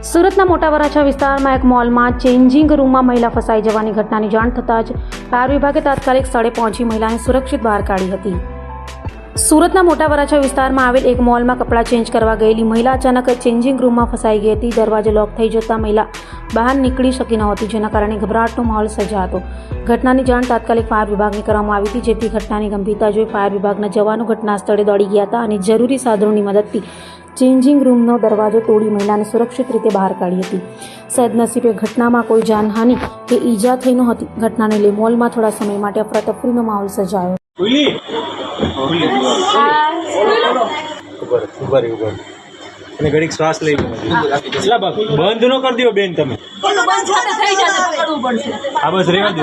સુરતના મોટા વરાછા વિસ્તારમાં એક મોલમાં ચેન્જિંગ રૂમમાં મહિલા ફસાઈ જવાની ઘટનાની જાણ થતાં જ ફાયર વિભાગે તાત્કાલિક સ્થળે પહોંચી મહિલાને સુરક્ષિત બહાર કાઢી હતી. સુરતના મોટા વરાછા વિસ્તારમાં આવેલ એક મોલમાં કપડાં ચેન્જ કરવા ગયેલી મહિલા અચાનક ચેન્જિંગ રૂમમાં ફસાઈ ગઈ હતી. દરવાજો લોક થઈ જતાં મહિલા બહાર નીકળી શકી નહોતી, જેના કારણે ગભરાટનો માહોલ સર્જાયો હતો. ઘટનાની જાણ તાત્કાલિક ફાયર વિભાગને કરવામાં આવી હતી, જેથી ઘટનાની ગંભીરતા જોઈ ફાયર વિભાગના જવાનો ઘટના સ્થળે દોડી ગયા હતા અને જરૂરી સાધનોની મદદથી ચેન્જિંગ રૂમનો દરવાજો તોડી મહિલાને સુરક્ષિત રીતે બહાર કાઢી હતી. સદનસીબે ઘટનામાં કોઈ જાનહાનિ કે ઈજા થઈ નહોતી. ઘટનાને લઈ મોલમાં થોડા સમય માટે અફરાતફરીનો માહોલ સર્જાયો. અને ઘડીક શ્વાસ લઈ બંધ ન કરી દો બેન, તમે આ બસ રેવા દો.